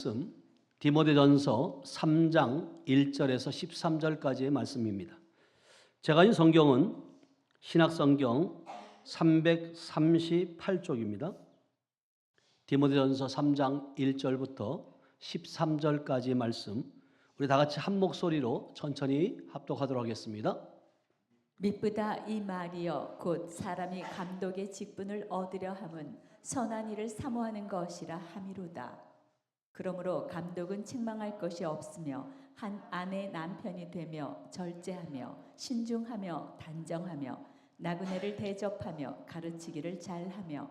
말씀 디모데전서 3장 1절에서 13절까지의 말씀입니다. 제가 인 성경은 신약성경 338쪽입니다. 디모데전서 3장 1절부터 13절까지의 말씀 우리 다 같이 한 목소리로 천천히 합독하도록 하겠습니다. 미쁘다 이 말이여 곧 사람이 감독의 직분을 얻으려 함은 선한 일을 사모하는 것이라 함이로다. 그러므로 감독은 책망할 것이 없으며 한 아내 남편이 되며 절제하며 신중하며 단정하며 나그네를 대접하며 가르치기를 잘하며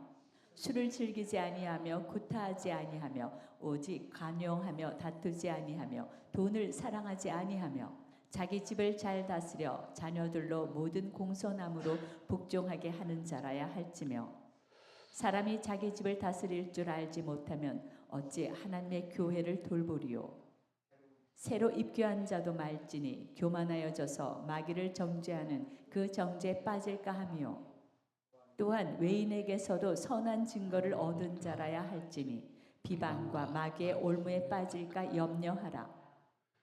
술을 즐기지 아니하며 구타하지 아니하며 오직 간용하며 다투지 아니하며 돈을 사랑하지 아니하며 자기 집을 잘 다스려 자녀들로 모든 공손함으로 복종하게 하는 자라야 할지며 사람이 자기 집을 다스릴 줄 알지 못하면 어찌 하나님의 교회를 돌보리요. 새로 입교한 자도 말지니 교만하여져서 마귀를 정죄하는 그 정죄에 빠질까 하며 또한 외인에게서도 선한 증거를 얻은 자라야 할지니 비방과 마귀의 올무에 빠질까 염려하라.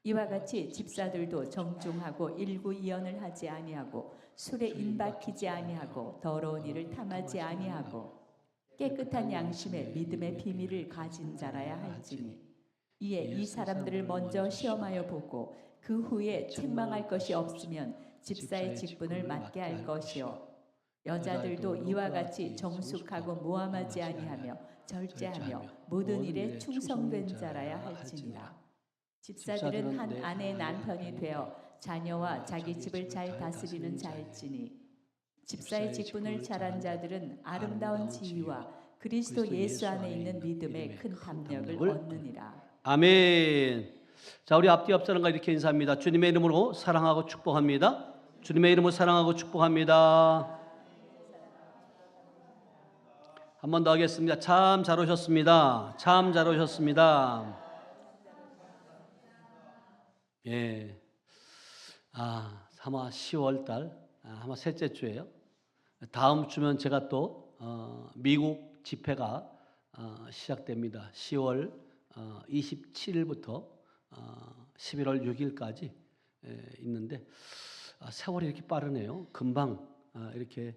이와 같이 집사들도 정중하고 일구이연을 하지 아니하고 술에 인박히지 아니하고 더러운 일을 탐하지 아니하고 깨끗한 양심의 믿음의 비밀을 가진 자라야 할지니 이에 이 사람들을 먼저 시험하여 보고 그 후에 책망할 것이 없으면 집사의 직분을 맡게 할 것이요 여자들도 이와 같이 정숙하고 모함하지 아니하며 절제하며 모든 일에 충성된 자라야 할지니라. 집사들은 한 아내의 남편이 되어 자녀와 자기 집을 잘 다스리는 자일지니 집사의 직분을 잘한 자들은 아름다운 지위와 그리스도 예수 안에 있는 믿음의 큰 담력을 얻느니라. 아멘. 자, 우리 앞뒤 앞사람과 이렇게 인사합니다. 주님의 이름으로 사랑하고 축복합니다. 주님의 이름으로 사랑하고 축복합니다. 한 번 더 하겠습니다. 참 잘 오셨습니다. 참 잘 오셨습니다. 예. 아마 10월 달 아마 셋째 주예요. 다음 주면 제가 또 미국 집회가 시작됩니다. 10월 27일부터 11월 6일까지 있는데 세월이 이렇게 빠르네요. 금방 이렇게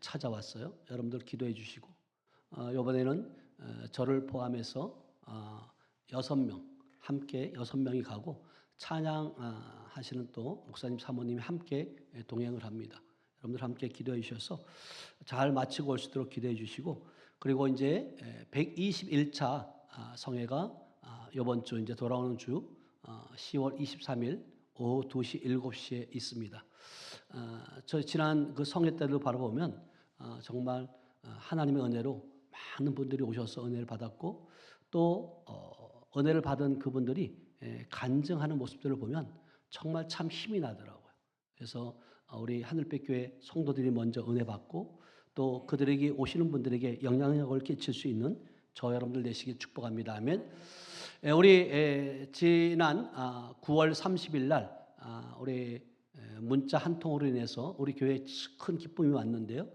찾아왔어요. 여러분들 기도해 주시고 이번에는 저를 포함해서 6명 함께 6명이 가고 찬양 하시는 또 목사님 사모님이 함께 동행을 합니다. 여러분들 함께 기도해 주셔서 잘 마치고 올 수 있도록 기도해 주시고 그리고 이제 121차 성회가 이번 주 이제 돌아오는 주 10월 23일 오후 2시 7시에 있습니다. 저 지난 그 성회 때를 바라보면 정말 하나님의 은혜로 많은 분들이 오셔서 은혜를 받았고 또 은혜를 받은 그분들이 간증하는 모습들을 보면 정말 참 힘이 나더라고요. 그래서 우리 하늘빛교회 성도들이 먼저 은혜 받고 또 그들에게 오시는 분들에게 영향력을 끼칠 수 있는 저 여러분들 되시길 축복합니다. 아멘. 우리 지난 9월 30일 날 우리 문자 한 통으로 인해서 우리 교회에 큰 기쁨이 왔는데요.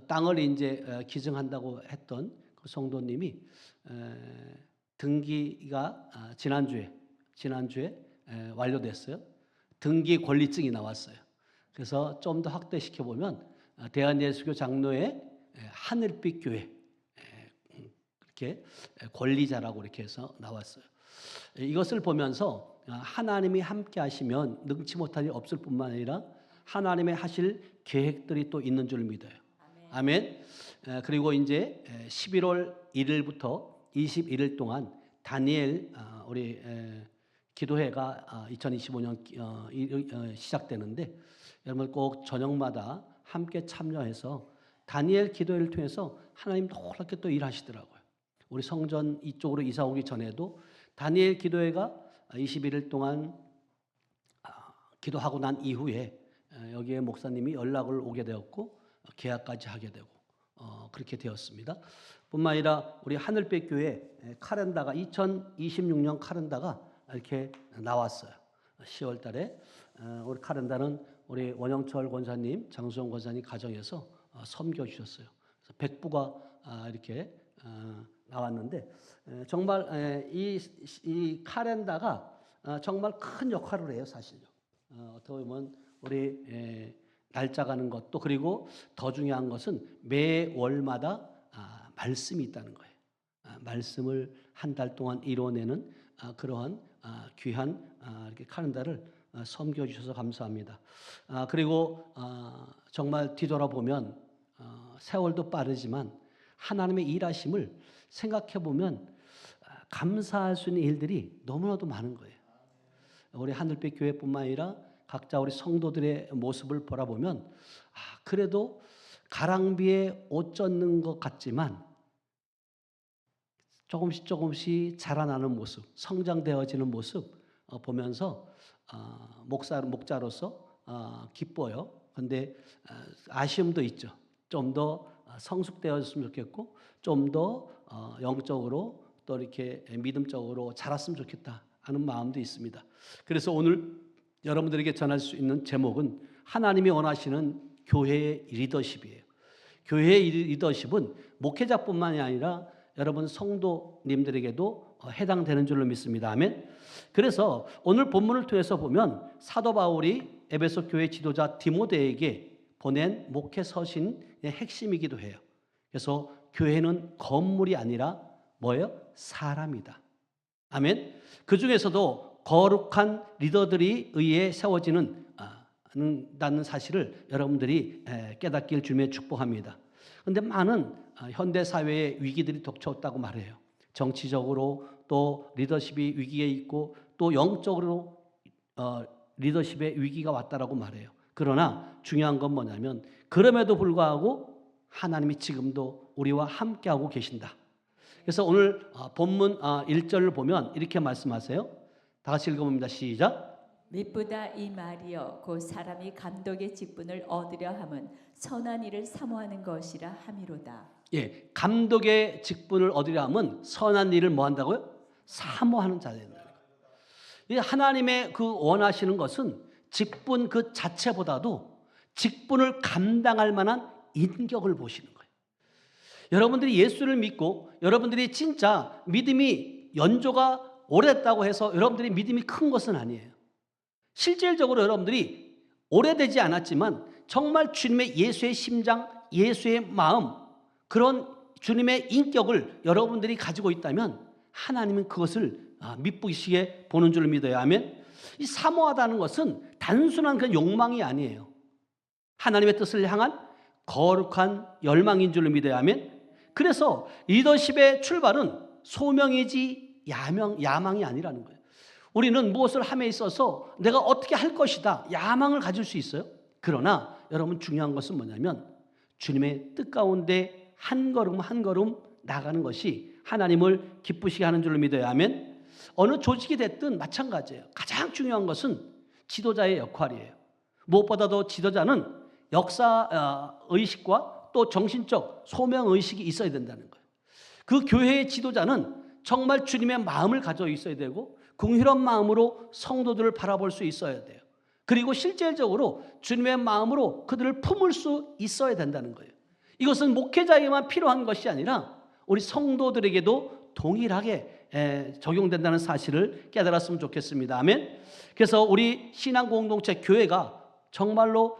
땅을 이제 기증한다고 했던 그 성도님이 등기가 지난주에 완료됐어요. 등기 권리증이 나왔어요. 그래서 좀 더 확대시켜 보면 대한예수교 장로회 하늘빛 교회 이렇게 권리자라고 이렇게 해서 나왔어요. 이것을 보면서 하나님이 함께 하시면 능치 못할 일 없을 뿐만 아니라 하나님의 하실 계획들이 또 있는 줄 믿어요. 아멘. 그리고 이제 11월 1일부터 21일 동안 다니엘 우리 기도회가 2025년 시작되는데 여러분 꼭 저녁마다 함께 참여해서 다니엘 기도회를 통해서 하나님 놀랍게 또 일하시더라고요. 우리 성전 이쪽으로 이사 오기 전에도 다니엘 기도회가 21일 동안 기도하고 난 이후에 여기에 목사님이 연락을 오게 되었고 계약까지 하게 되고 그렇게 되었습니다. 뿐만 아니라 우리 하늘빛 교회 카렌다가 2026년 카렌다가 이렇게 나왔어요. 10월 달에 우리 카렌다는 우리 원영철 권사님, 장수영 권사님 가정에서 섬겨 주셨어요. 그래서 백부가 이렇게 나왔는데 정말 이 칼렌더가 정말 큰 역할을 해요, 사실요. 어떻게 보면 우리 날짜 가는 것도, 그리고 더 중요한 것은 매 월마다 말씀이 있다는 거예요. 말씀을 한 달 동안 이뤄내는 그러한 귀한 이렇게 칼렌더를 섬겨주셔서 감사합니다. 그리고 정말 뒤돌아보면 세월도 빠르지만 하나님의 일하심을 생각해 보면 감사할 수 있는 일들이 너무나도 많은 거예요. 우리 하늘빛 교회뿐만 아니라 각자 우리 성도들의 모습을 바라보면 그래도 가랑비에 옷 젖는 것 같지만 조금씩 자라나는 모습, 성장되어지는 모습 보면서 목자로서 기뻐요. 그런데 아쉬움도 있죠. 좀 더 성숙되었으면 좋겠고, 좀 더 영적으로 또 이렇게 믿음적으로 자랐으면 좋겠다 하는 마음도 있습니다. 그래서 오늘 여러분들에게 전할 수 있는 제목은 하나님이 원하시는 교회의 리더십이에요. 교회의 리더십은 목회자뿐만이 아니라 여러분 성도님들에게도 해당되는 줄로 믿습니다. 아멘. 그래서 오늘 본문을 통해서 보면 사도 바울이 에베소 교회 지도자 디모데에게 보낸 목회 서신의 핵심이기도 해요. 그래서 교회는 건물이 아니라 뭐예요? 사람이다. 아멘. 그 중에서도 거룩한 리더들이 의해 세워지는 다는 사실을 여러분들이 깨닫길 주님의 축복합니다. 그런데 많은 현대 사회의 위기들이 덮쳐왔다고 말해요. 정치적으로 또 리더십이 위기에 있고 또 영적으로 리더십의 위기가 왔다라고 말해요. 그러나 중요한 건 뭐냐면 그럼에도 불구하고 하나님이 지금도 우리와 함께하고 계신다. 그래서 오늘 본문 1절을 보면 이렇게 말씀하세요. 다 같이 읽어봅니다. 시작. 미쁘다 이 말이여 곧 사람이 감독의 직분을 얻으려 함은 선한 일을 사모하는 것이라 함이로다. 예, 감독의 직분을 얻으려 함은 선한 일을 뭐 한다고요? 사모하는 자가 된다는 거예요. 하나님의 그 원하시는 것은 직분 그 자체보다도 직분을 감당할 만한 인격을 보시는 거예요. 여러분들이 예수를 믿고 여러분들이 진짜 믿음이 연조가 오래됐다고 해서 여러분들이 믿음이 큰 것은 아니에요. 실질적으로 여러분들이 오래되지 않았지만 정말 주님의 예수의 심장, 예수의 마음, 그런 주님의 인격을 여러분들이 가지고 있다면 하나님은 그것을 미쁘시게 보는 줄 믿어요. 아멘. 이 사모하다는 것은 단순한 그 욕망이 아니에요. 하나님의 뜻을 향한 거룩한 열망인 줄 믿어요. 아멘. 그래서 리더십의 출발은 소명이지 야망이 아니라는 거예요. 우리는 무엇을 함에 있어서 내가 어떻게 할 것이다 야망을 가질 수 있어요. 그러나 여러분 중요한 것은 뭐냐면 주님의 뜻 가운데 한 걸음 한 걸음 나가는 것이 하나님을 기쁘시게 하는 줄로 믿어요. 아멘. 어느 조직이 됐든 마찬가지예요. 가장 중요한 것은 지도자의 역할이에요. 무엇보다도 지도자는 역사 의식과 또 정신적 소명 의식이 있어야 된다는 거예요. 그 교회의 지도자는 정말 주님의 마음을 가지고 있어야 되고 긍휼한 마음으로 성도들을 바라볼 수 있어야 돼요. 그리고 실질적으로 주님의 마음으로 그들을 품을 수 있어야 된다는 거예요. 이것은 목회자에게만 필요한 것이 아니라 우리 성도들에게도 동일하게 적용된다는 사실을 깨달았으면 좋겠습니다. 아멘. 그래서 우리 신앙 공동체 교회가 정말로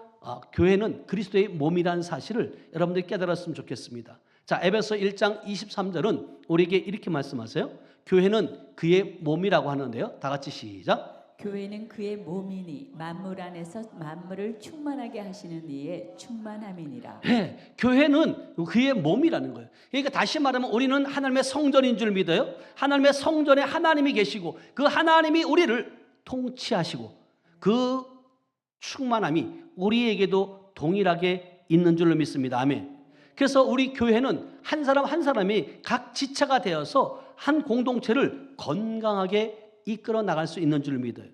교회는 그리스도의 몸이라는 사실을 여러분들이 깨달았으면 좋겠습니다. 자, 에베소 1장 23절은 우리에게 이렇게 말씀하세요. 교회는 그의 몸이라고 하는데요. 다 같이 시작. 교회는 그의 몸이니 만물 안에서 만물을 충만하게 하시는 이의 충만함이니라. 네, 교회는 그의 몸이라는 거예요. 그러니까 다시 말하면 우리는 하나님의 성전인 줄 믿어요. 하나님의 성전에 하나님이 계시고 그 하나님이 우리를 통치하시고 그 충만함이 우리에게도 동일하게 있는 줄로 믿습니다. 아멘. 그래서 우리 교회는 한 사람 한 사람이 각 지체가 되어서 한 공동체를 건강하게 이끌어 나갈 수 있는 줄 믿어요.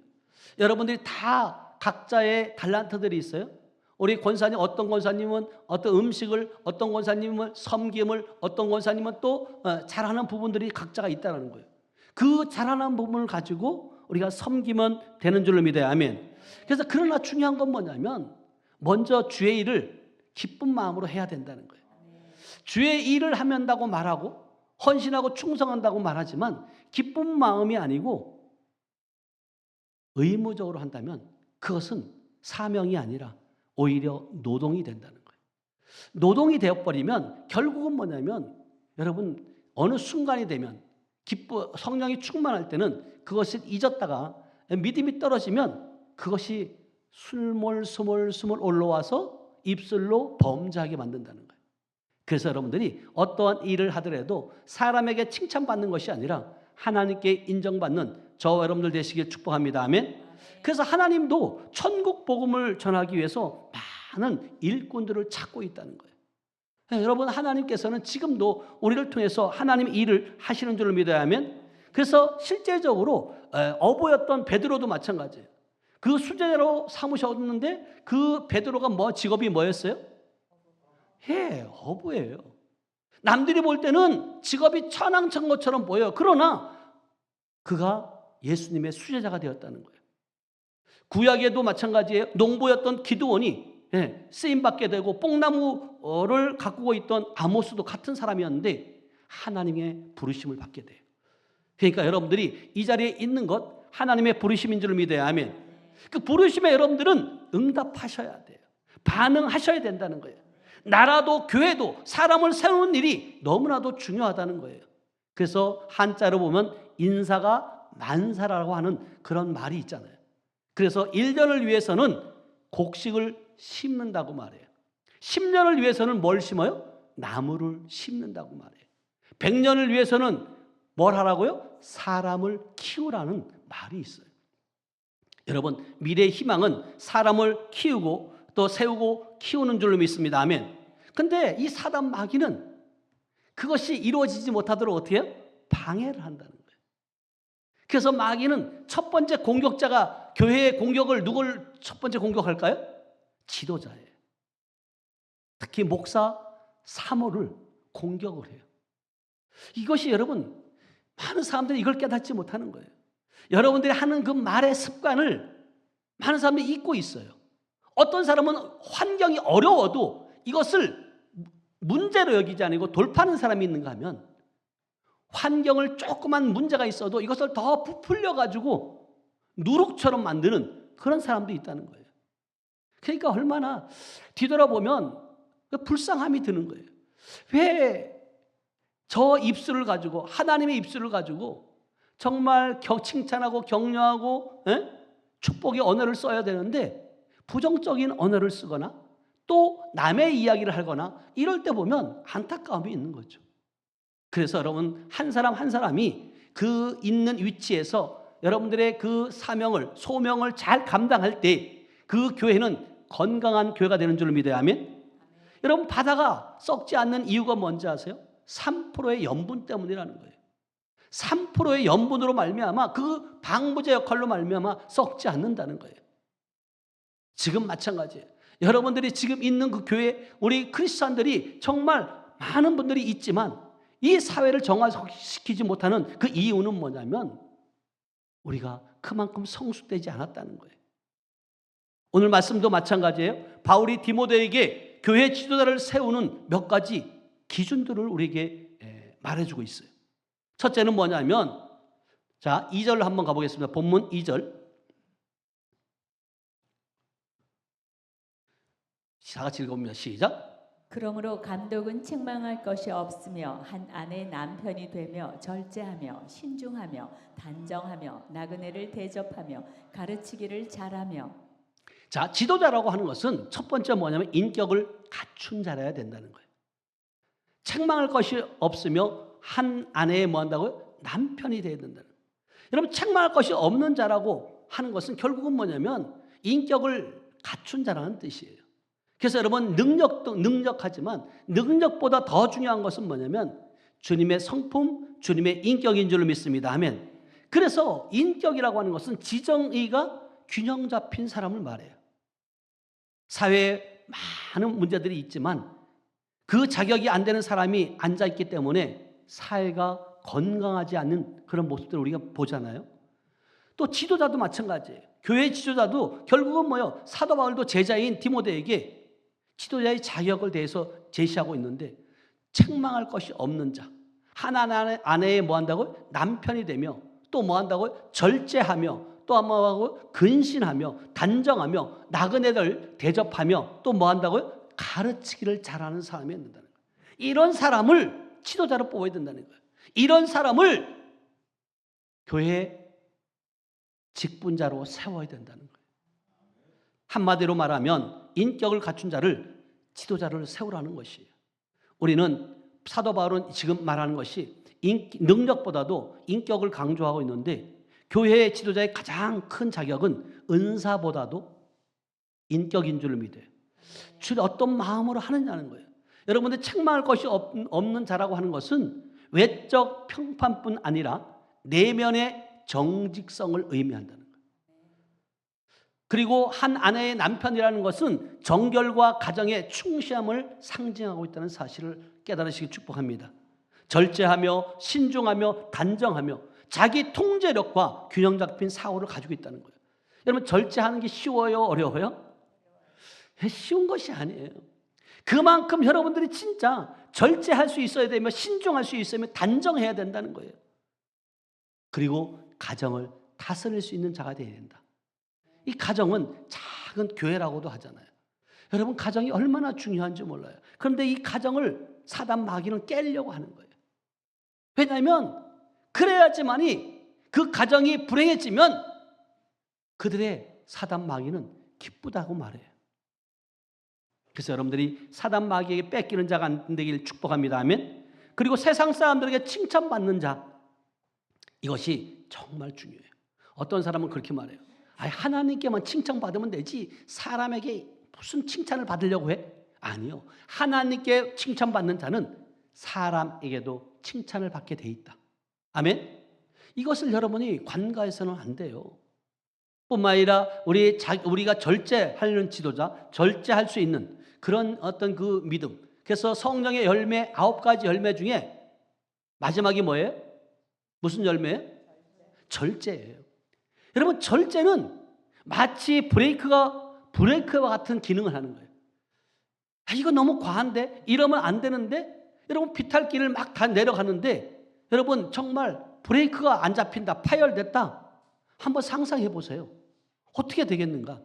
여러분들이 다 각자의 달란트들이 있어요. 우리 권사님, 어떤 권사님은 어떤 음식을, 어떤 권사님은 섬김을, 어떤 권사님은 또 잘하는 부분들이 각자가 있다는 거예요. 그 잘하는 부분을 가지고 우리가 섬기면 되는 줄로 믿어요. 아멘. 그래서 그러나 중요한 건 뭐냐면 먼저 주의 일을 기쁜 마음으로 해야 된다는 거예요. 주의 일을 하면다고 말하고 헌신하고 충성한다고 말하지만 기쁜 마음이 아니고 의무적으로 한다면 그것은 사명이 아니라 오히려 노동이 된다는 거예요. 노동이 되어버리면 결국은 뭐냐면 여러분 어느 순간이 되면 성령이 충만할 때는 그것을 잊었다가 믿음이 떨어지면 그것이 스물스물 올라와서 입술로 범죄하게 만든다는 거예요. 그래서 여러분들이 어떠한 일을 하더라도 사람에게 칭찬받는 것이 아니라 하나님께 인정받는 저와 여러분들 되시길 축복합니다. 아멘. 그래서 하나님도 천국 복음을 전하기 위해서 많은 일꾼들을 찾고 있다는 거예요. 여러분 하나님께서는 지금도 우리를 통해서 하나님 일을 하시는 줄을 믿어야 하면 그래서 실제적으로 어부였던 베드로도 마찬가지예요. 그 수제자로 삼으셨는데 그 베드로가 직업이 뭐였어요? 어부예요. 남들이 볼 때는 직업이 천황천 것처럼 보여요. 그러나 그가 예수님의 수제자가 되었다는 거예요. 구약에도 마찬가지예요. 농부였던 기드온이 쓰임받게 되고 뽕나무를 가꾸고 있던 아모스도 같은 사람이었는데 하나님의 부르심을 받게 돼요. 그러니까 여러분들이 이 자리에 있는 것 하나님의 부르심인 줄 믿어야 하면 그 부르심에 여러분들은 응답하셔야 돼요. 반응하셔야 된다는 거예요. 나라도 교회도 사람을 세우는 일이 너무나도 중요하다는 거예요. 그래서 한자로 보면 인사가 만사라고 하는 그런 말이 있잖아요. 그래서 1년을 위해서는 곡식을 심는다고 말해요. 10년을 위해서는 뭘 심어요? 나무를 심는다고 말해요. 100년을 위해서는 뭘 하라고요? 사람을 키우라는 말이 있어요. 여러분 미래의 희망은 사람을 키우고 또 세우고 키우는 줄로 믿습니다. 아멘. 근데 이 사단 마귀는 그것이 이루어지지 못하도록 어떻게 해요? 방해를 한다는 거예요. 그래서 마귀는 첫 번째 공격자가 교회의 공격을 누굴 첫 번째 공격할까요? 지도자예요. 특히 목사, 사모를 공격을 해요. 이것이 여러분 많은 사람들이 이걸 깨닫지 못하는 거예요. 여러분들이 하는 그 말의 습관을 많은 사람들이 잊고 있어요. 어떤 사람은 환경이 어려워도 이것을 문제로 여기지 않고 돌파하는 사람이 있는가 하면 환경을 조그만 문제가 있어도 이것을 더 부풀려가지고 누룩처럼 만드는 그런 사람도 있다는 거예요. 그러니까 얼마나 뒤돌아보면 불쌍함이 드는 거예요. 왜 저 입술을 가지고 하나님의 입술을 가지고 정말 칭찬하고 격려하고 축복의 언어를 써야 되는데 부정적인 언어를 쓰거나 또 남의 이야기를 하거나 이럴 때 보면 안타까움이 있는 거죠. 그래서 여러분 한 사람 한 사람이 그 있는 위치에서 여러분들의 그 사명을 소명을 잘 감당할 때 그 교회는 건강한 교회가 되는 줄 믿어야 하면 여러분 바다가 썩지 않는 이유가 뭔지 아세요? 3%의 염분 때문이라는 거예요. 3%의 염분으로 말미암아 그 방부제 역할로 말미암아 썩지 않는다는 거예요. 지금 마찬가지예요. 여러분들이 지금 있는 그 교회 우리 크리스찬들이 정말 많은 분들이 있지만 이 사회를 정화시키지 못하는 그 이유는 뭐냐면 우리가 그만큼 성숙되지 않았다는 거예요. 오늘 말씀도 마찬가지예요. 바울이 디모데에게 교회 지도자를 세우는 몇 가지 기준들을 우리에게 말해주고 있어요. 첫째는 뭐냐면 자 2절 한번 가보겠습니다. 본문 2절 다 같이 읽어봅니다. 시작. 그러므로 감독은 책망할 것이 없으며 한 아내 남편이 되며 절제하며 신중하며 단정하며 나그네를 대접하며 가르치기를 잘하며. 자 지도자라고 하는 것은 첫 번째 뭐냐면 인격을 갖춘 자라야 된다는 거예요. 책망할 것이 없으며 한 아내에 뭐 한다고요? 남편이 되어야 된다는 거예요. 여러분 책망할 것이 없는 자라고 하는 것은 결국은 뭐냐면 인격을 갖춘 자라는 뜻이에요. 그래서 여러분 능력도 능력하지만 능력보다 더 중요한 것은 뭐냐면 주님의 성품, 주님의 인격인 줄로 믿습니다. 아멘. 그래서 인격이라고 하는 것은 지정의가 균형 잡힌 사람을 말해요. 사회에 많은 문제들이 있지만 그 자격이 안 되는 사람이 앉아있기 때문에 사회가 건강하지 않는 그런 모습들을 우리가 보잖아요. 또 지도자도 마찬가지예요. 교회 지도자도 결국은 뭐예요? 사도 바울도 제자인 디모데에게 지도자의 자격을 대해서 제시하고 있는데 책망할 것이 없는 자, 아내의 뭐 한다고? 남편이 되며 또 뭐 한다고? 절제하며 또 뭐 하고? 근신하며 단정하며 나그네들 대접하며 또 뭐 한다고요? 가르치기를 잘하는 사람이 된다는 거예요. 이런 사람을 지도자로 뽑아야 된다는 거예요. 이런 사람을 교회 직분자로 세워야 된다는 거예요. 한마디로 말하면 인격을 갖춘 자를 지도자를 세우라는 것이에요. 우리는 사도 바울은 지금 말하는 것이 능력보다도 인격을 강조하고 있는데 교회의 지도자의 가장 큰 자격은 은사보다도 인격인 줄 믿어요. 주를 어떤 마음으로 하느냐는 거예요. 여러분들 책망할 것이 없는 자라고 하는 것은 외적 평판뿐 아니라 내면의 정직성을 의미한다는 거예요. 그리고 한 아내의 남편이라는 것은 정결과 가정의 충실함을 상징하고 있다는 사실을 깨달으시기 축복합니다. 절제하며 신중하며 단정하며 자기 통제력과 균형 잡힌 사고를 가지고 있다는 거예요. 여러분 절제하는 게 쉬워요? 어려워요? 쉬운 것이 아니에요. 그만큼 여러분들이 진짜 절제할 수 있어야 되며 신중할 수 있으면 단정해야 된다는 거예요. 그리고 가정을 다스릴 수 있는 자가 되어야 된다. 이 가정은 작은 교회라고도 하잖아요. 여러분 가정이 얼마나 중요한지 몰라요. 그런데 이 가정을 사단 마귀는 깨려고 하는 거예요. 왜냐하면 그래야지만이 그 가정이 불행해지면 그들의 사단 마귀는 기쁘다고 말해요. 그래서 여러분들이 사단 마귀에게 뺏기는 자가 안 되길 축복합니다. 아멘. 그리고 세상 사람들에게 칭찬받는 자, 이것이 정말 중요해요. 어떤 사람은 그렇게 말해요. 하나님께만 칭찬받으면 되지 사람에게 무슨 칭찬을 받으려고 해? 아니요. 하나님께 칭찬받는 자는 사람에게도 칭찬을 받게 돼 있다. 아멘. 이것을 여러분이 관가해서는 안 돼요. 뿐만 아니라 우리가 절제하는 지도자, 절제할 수 있는 그런 어떤 그 믿음. 그래서 성령의 열매 9가지 열매 중에 마지막이 뭐예요? 무슨 열매예요? 절제예요. 여러분 절제는 마치 브레이크와 같은 기능을 하는 거예요. 이거 너무 과한데? 이러면 안 되는데? 여러분 비탈길을 막 다 내려가는데 여러분 정말 브레이크가 안 잡힌다, 파열됐다. 한번 상상해 보세요. 어떻게 되겠는가?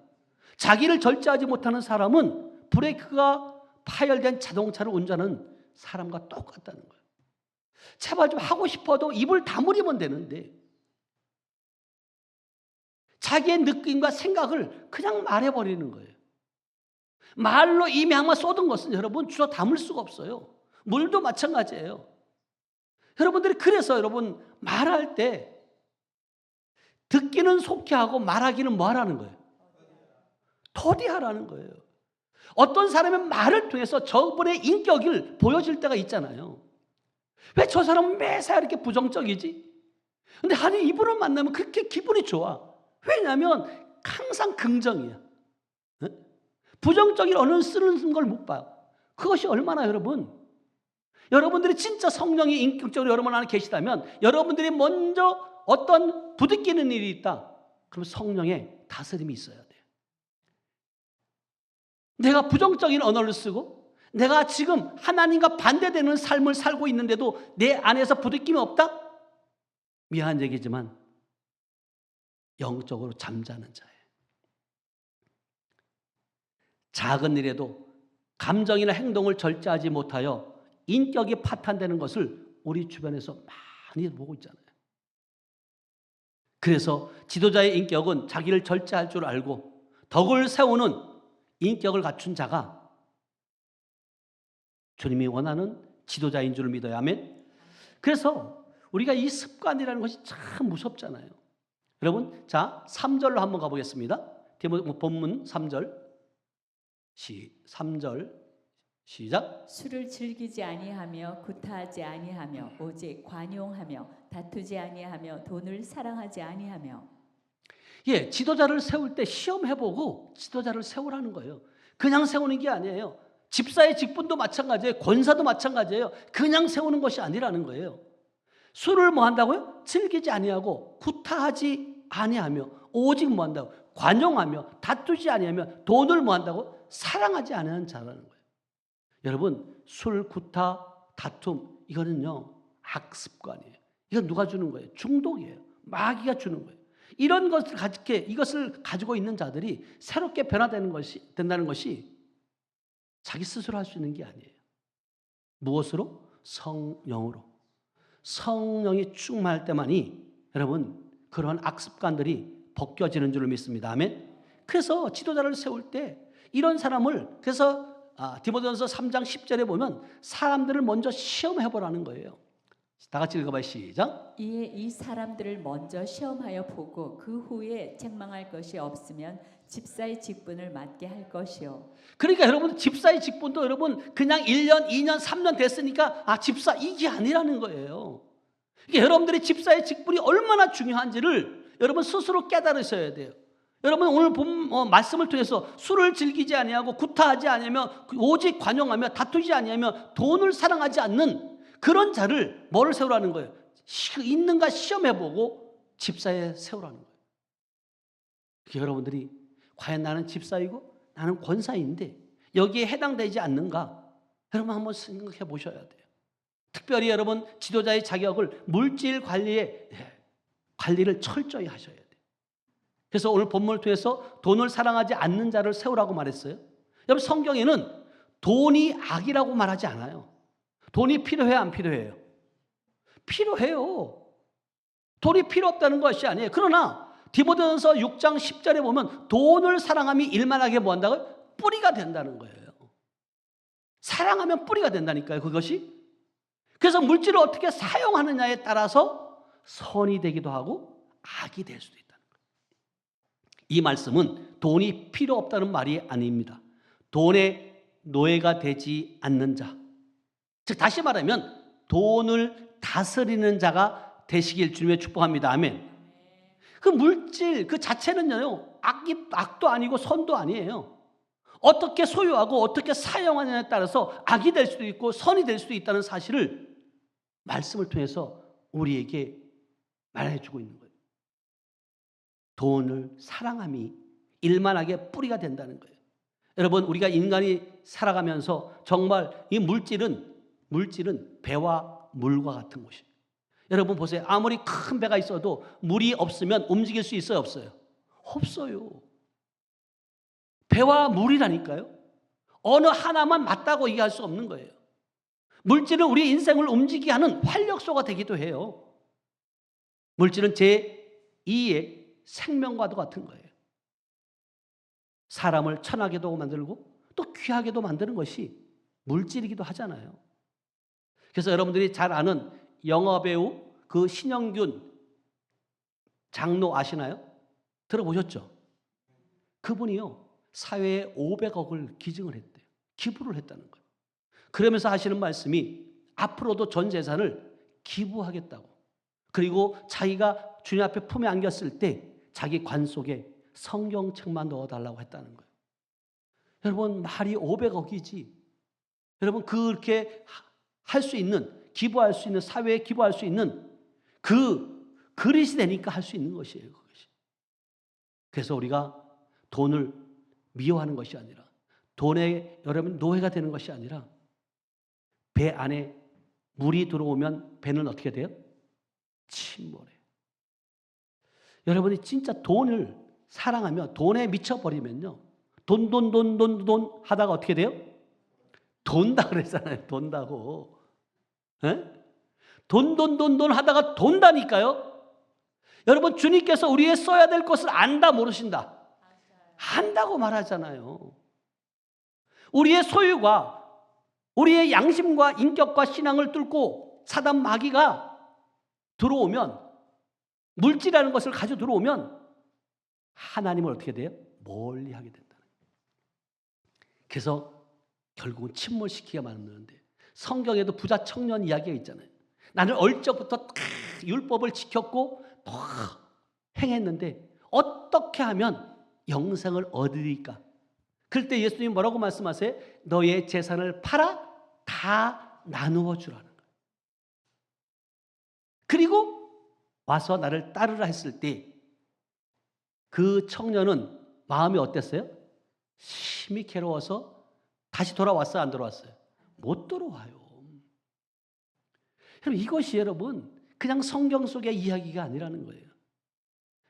자기를 절제하지 못하는 사람은 브레이크가 파열된 자동차를 운전하는 사람과 똑같다는 거예요. 제발 좀 하고 싶어도 입을 다물이면 되는데 자기의 느낌과 생각을 그냥 말해버리는 거예요. 말로 이미 한번 쏟은 것은 여러분 주워 담을 수가 없어요. 물도 마찬가지예요. 여러분들이 그래서 여러분 말할 때 듣기는 속히 하고 말하기는 뭐 하라는 거예요? 토디하라는 거예요. 어떤 사람의 말을 통해서 저분의 인격을 보여줄 때가 있잖아요. 왜 저 사람은 매사 이렇게 부정적이지? 근데 하나님 이분을 만나면 그렇게 기분이 좋아. 왜냐하면 항상 긍정이야. 부정적인 언어를 쓰는 걸 못 봐요. 그것이 얼마나 여러분들이 진짜 성령이 인격적으로 여러분 안에 계시다면 여러분들이 먼저 어떤 부딪히는 일이 있다. 그럼 성령의 다스림이 있어야 돼요. 내가 부정적인 언어를 쓰고 내가 지금 하나님과 반대되는 삶을 살고 있는데도 내 안에서 부딪힘이 없다? 미안한 얘기지만 영적으로 잠자는 자예요. 작은 일에도 감정이나 행동을 절제하지 못하여 인격이 파탄되는 것을 우리 주변에서 많이 보고 있잖아요. 그래서 지도자의 인격은 자기를 절제할 줄 알고 덕을 세우는 인격을 갖춘 자가 주님이 원하는 지도자인 줄 믿어야 아멘. 그래서 우리가 이 습관이라는 것이 참 무섭잖아요. 여러분, 자 3절로 한번 가보겠습니다. 본문 3절 3절 시작. 술을 즐기지 아니하며 구타하지 아니하며 오직 관용하며 다투지 아니하며 돈을 사랑하지 아니하며. 예, 지도자를 세울 때 시험해보고 지도자를 세우라는 거예요. 그냥 세우는 게 아니에요. 집사의 직분도 마찬가지예요. 권사도 마찬가지예요. 그냥 세우는 것이 아니라는 거예요. 술을 뭐 한다고요? 즐기지 아니하고 구타하지 아니하며 오직 뭐 한다고? 관용하며 다투지 아니하며 돈을 뭐 한다고? 사랑하지 않는 자라는 거예요. 여러분 술, 구타, 다툼 이거는요 악습관이에요. 이건 누가 주는 거예요? 중독이에요. 마귀가 주는 거예요. 이런 것을 이것을 가지고 있는 자들이 새롭게 된다는 것이 자기 스스로 할 수 있는 게 아니에요. 무엇으로? 성령으로. 성령이 충만할 때만이 여러분 그런 악습관들이 벗겨지는 줄을 믿습니다. 아멘. 그래서 지도자를 세울 때 이런 사람을 그래서 디모데전서 3장 10절에 보면 사람들을 먼저 시험해 보라는 거예요. 다 같이 읽어봐요. 시작. 이에 이 사람들을 먼저 시험하여 보고 그 후에 책망할 것이 없으면 집사의 직분을 맡게 할 것이요. 그러니까 여러분 집사의 직분도 여러분 그냥 1년, 2년, 3년 됐으니까 집사 이게 아니라는 거예요. 이게 여러분들이 집사의 직분이 얼마나 중요한지를 여러분 스스로 깨달으셔야 돼요. 여러분 오늘 본 말씀을 통해서 술을 즐기지 아니하고 구타하지 아니하며 오직 관용하며 다투지 아니하며 돈을 사랑하지 않는 그런 자를 뭐를 세우라는 거예요? 있는가 시험해보고 집사에 세우라는 거예요. 여러분들이 과연 나는 집사이고 나는 권사인데 여기에 해당되지 않는가? 여러분 한번 생각해 보셔야 돼요. 특별히 여러분 지도자의 자격을 물질 관리를 철저히 하셔야 돼요. 그래서 오늘 본문을 통해서 돈을 사랑하지 않는 자를 세우라고 말했어요. 여러분 성경에는 돈이 악이라고 말하지 않아요. 돈이 필요해요, 안 필요해요? 필요해요. 돈이 필요 없다는 것이 아니에요. 그러나 디모데전서 6장 10절에 보면 돈을 사랑함이 일만하게 뭐 한다고요? 뿌리가 된다는 거예요. 사랑하면 뿌리가 된다니까요, 그것이. 그래서 물질을 어떻게 사용하느냐에 따라서 선이 되기도 하고 악이 될 수도 있다는 거예요. 이 말씀은 돈이 필요 없다는 말이 아닙니다. 돈의 노예가 되지 않는 자, 즉 다시 말하면 돈을 다스리는 자가 되시길 주님의 축복합니다. 아멘. 그 물질 그 자체는요 악도 아니고 선도 아니에요. 어떻게 소유하고 어떻게 사용하느냐에 따라서 악이 될 수도 있고 선이 될 수도 있다는 사실을 말씀을 통해서 우리에게 말해주고 있는 거예요. 돈을 사랑함이 일만하게 뿌리가 된다는 거예요. 여러분 우리가 인간이 살아가면서 정말 이 물질은 배와 물과 같은 것이에요. 여러분 보세요. 아무리 큰 배가 있어도 물이 없으면 움직일 수 있어요, 없어요? 없어요. 배와 물이라니까요. 어느 하나만 맞다고 얘기할 수 없는 거예요. 물질은 우리 인생을 움직이게 하는 활력소가 되기도 해요. 물질은 제2의 생명과도 같은 거예요. 사람을 천하게도 만들고 또 귀하게도 만드는 것이 물질이기도 하잖아요. 그래서 여러분들이 잘 아는 영화배우 그 신영균 장로 아시나요? 들어보셨죠? 그분이요 사회에 500억을 기증을 했대요. 기부를 했다는 거예요. 그러면서 하시는 말씀이 앞으로도 전 재산을 기부하겠다고. 그리고 자기가 주님 앞에 품에 안겼을 때 자기 관 속에 성경책만 넣어달라고 했다는 거예요. 여러분 말이 500억이지. 여러분 그렇게 할 수 있는 기부할 수 있는 사회에 기부할 수 있는 그 그릇이 되니까 할 수 있는 것이에요. 그것이. 그래서 우리가 돈을 미워하는 것이 아니라 돈에 여러분 노예가 되는 것이 아니라 배 안에 물이 들어오면 배는 어떻게 돼요? 침몰해요. 여러분이 진짜 돈을 사랑하며 돈에 미쳐버리면요. 돈 하다가 어떻게 돼요? 돈다 그랬잖아요. 돈다고. 에? 돈 하다가 돈다니까요. 여러분 주님께서 우리의 써야 될 것을 안다 모르신다. 안다고 말하잖아요. 우리의 소유가 우리의 양심과 인격과 신앙을 뚫고 사단 마귀가 들어오면 물질이라는 것을 가지고 들어오면 하나님을 어떻게 돼요? 멀리하게 된다. 그래서 결국은 침몰시키게 만드는데 성경에도 부자 청년 이야기가 있잖아요. 나는 어릴 적부터 율법을 지켰고 행했는데 어떻게 하면 영생을 얻으리까? 그럴 때 예수님이 뭐라고 말씀하세요? 너의 재산을 팔아 다 나누어 주라는 거예요. 그리고 와서 나를 따르라 했을 때 그 청년은 마음이 어땠어요? 심히 괴로워서 다시 돌아왔어요? 안 돌아왔어요? 못 돌아와요. 여러분 이것이 여러분 그냥 성경 속의 이야기가 아니라는 거예요.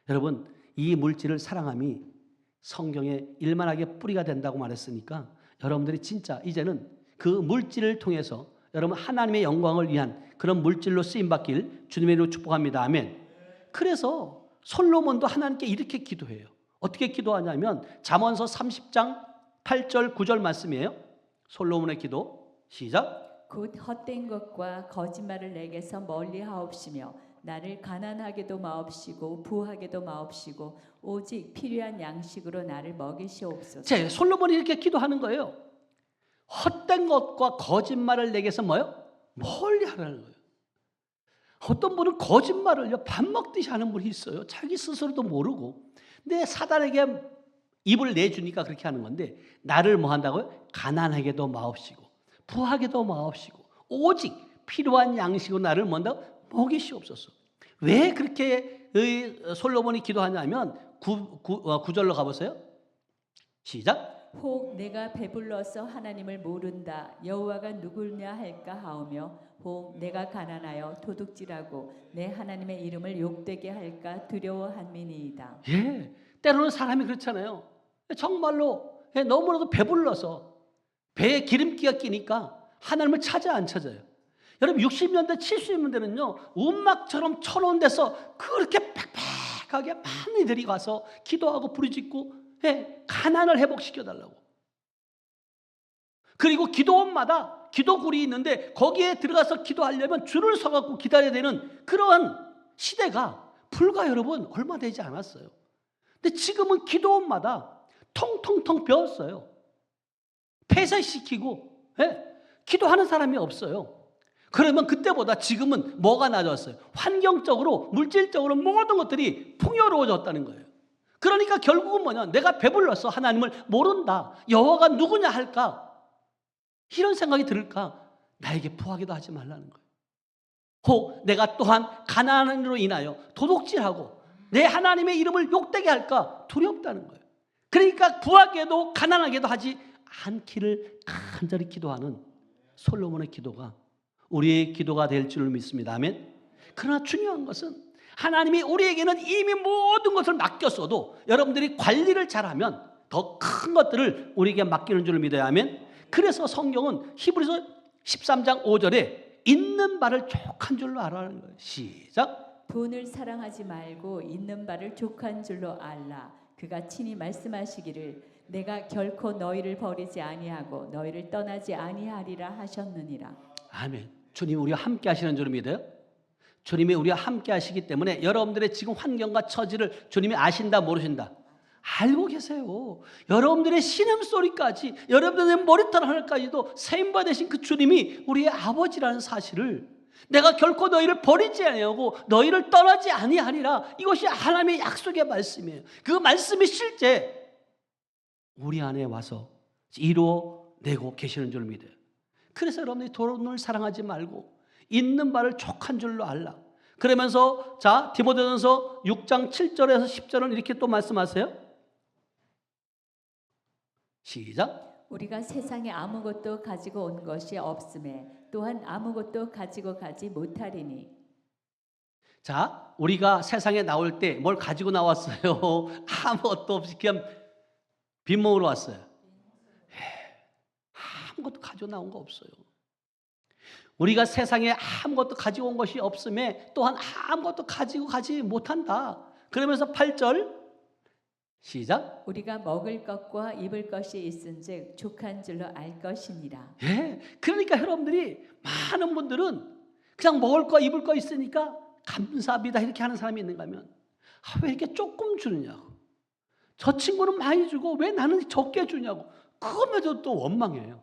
여러분 이 물질을 사랑함이 성경에 일만하게 뿌리가 된다고 말했으니까 여러분들이 진짜 이제는 그 물질을 통해서 여러분 하나님의 영광을 위한 그런 물질로 쓰임받길 주님의 이름으로 축복합니다. 아멘. 그래서 솔로몬도 하나님께 이렇게 기도해요. 어떻게 기도하냐면 잠언서 30장 8절 9절 말씀이에요. 솔로몬의 기도 시작. 곧 헛된 것과 거짓말을 내게서 멀리하옵시며 나를 가난하게도 마옵시고 부하게도 마옵시고 오직 필요한 양식으로 나를 먹이시옵소서. 제 솔로몬이 이렇게 기도하는 거예요. 헛된 것과 거짓말을 내게서 뭐요? 멀리 하라는 거예요. 어떤 분은 거짓말을요 밥 먹듯이 하는 분이 있어요. 자기 스스로도 모르고. 근데 사단에게 입을 내주니까 그렇게 하는 건데 나를 뭐 한다고요? 가난하게도 마옵시고 부하게도 마옵시고 오직 필요한 양식으로 나를 뭐 한다고? 먹이시옵소서. 왜 그렇게 솔로몬이 기도하냐면 9절로 가보세요. 시작. 혹 내가 배불러서 하나님을 모른다 여호와가 누구냐 할까 하오며 혹 내가 가난하여 도둑질하고 내 하나님의 이름을 욕되게 할까 두려워함이니이다. 예, 때로는 사람이 그렇잖아요. 정말로 너무나도 배불러서 배에 기름기가 끼니까 하나님을 찾아 안 찾아요. 여러분 60년대 70년대는요 움막처럼 쳐놓은 데서 그렇게 빽빽하게 많은 이들이 가서 기도하고 부르짖고 가난을 회복시켜달라고. 그리고 기도원마다 기도굴이 있는데 거기에 들어가서 기도하려면 줄을 서갖고 기다려야 되는 그러한 시대가 불과 여러분 얼마 되지 않았어요. 근데 지금은 기도원마다 통통통 비었어요. 폐쇄시키고 기도하는 사람이 없어요. 그러면 그때보다 지금은 뭐가 나아졌어요? 환경적으로 물질적으로 모든 것들이 풍요로워졌다는 거예요. 그러니까 결국은 뭐냐? 내가 배불러서 하나님을 모른다. 여호와가 누구냐 할까? 이런 생각이 들을까? 나에게 부하기도 하지 말라는 거예요. 혹 내가 또한 가난으로 인하여 도둑질하고 내 하나님의 이름을 욕되게 할까? 두렵다는 거예요. 그러니까 부하게도 가난하게도 하지 않기를 간절히 기도하는 솔로몬의 기도가 우리의 기도가 될 줄 믿습니다. 아멘. 그러나 중요한 것은 하나님이 우리에게는 이미 모든 것을 맡겼어도 여러분들이 관리를 잘하면 더 큰 것들을 우리에게 맡기는 줄 믿어야 하면. 그래서 성경은 히브리서 13장 5절에 있는 바를 족한 줄로 알아라는 거예요. 시작. 돈을 사랑하지 말고 있는 바를 족한 줄로 알라. 그가 친히 말씀하시기를 내가 결코 너희를 버리지 아니하고 너희를 떠나지 아니하리라 하셨느니라. 아멘. 주님이 우리와 함께 하시는 줄 믿어요? 주님이 우리와 함께 하시기 때문에 여러분들의 지금 환경과 처지를 주님이 아신다 모르신다? 알고 계세요. 여러분들의 신음소리까지 여러분들의 머리털 하늘까지도 세임받으신 그 주님이 우리의 아버지라는 사실을 내가 결코 너희를 버리지 아니하고 너희를 떠나지 아니하리라. 이것이 하나님의 약속의 말씀이에요. 그 말씀이 실제 우리 안에 와서 이루어내고 계시는 줄 믿어요. 그래서 여러분들이 돈을 사랑하지 말고 있는 바를 족한 줄로 알라. 그러면서 자 디모데전서 6장 7절에서 10절은 이렇게 또 말씀하세요. 시작. 우리가 세상에 아무것도 가지고 온 것이 없음에 또한 아무것도 가지고 가지 못하리니. 자, 우리가 세상에 나올 때 뭘 가지고 나왔어요? 아무것도 없이 그냥 빈몸으로 왔어요. 아무것도 가지고 나온 거 없어요. 우리가 세상에 아무것도 가지고 온 것이 없음에 또한 아무것도 가지고 가지 못한다. 그러면서 8절 시작. 우리가 먹을 것과 입을 것이 있은즉 족한 줄로 알 것이니라. 그러니까 여러분들이 많은 분들은 그냥 먹을 거 입을 거 있으니까 감사합니다 이렇게 하는 사람이 있는가 하면 왜 이렇게 조금 주느냐고. 저 친구는 많이 주고 왜 나는 적게 주냐고. 그거마저 또 원망해요.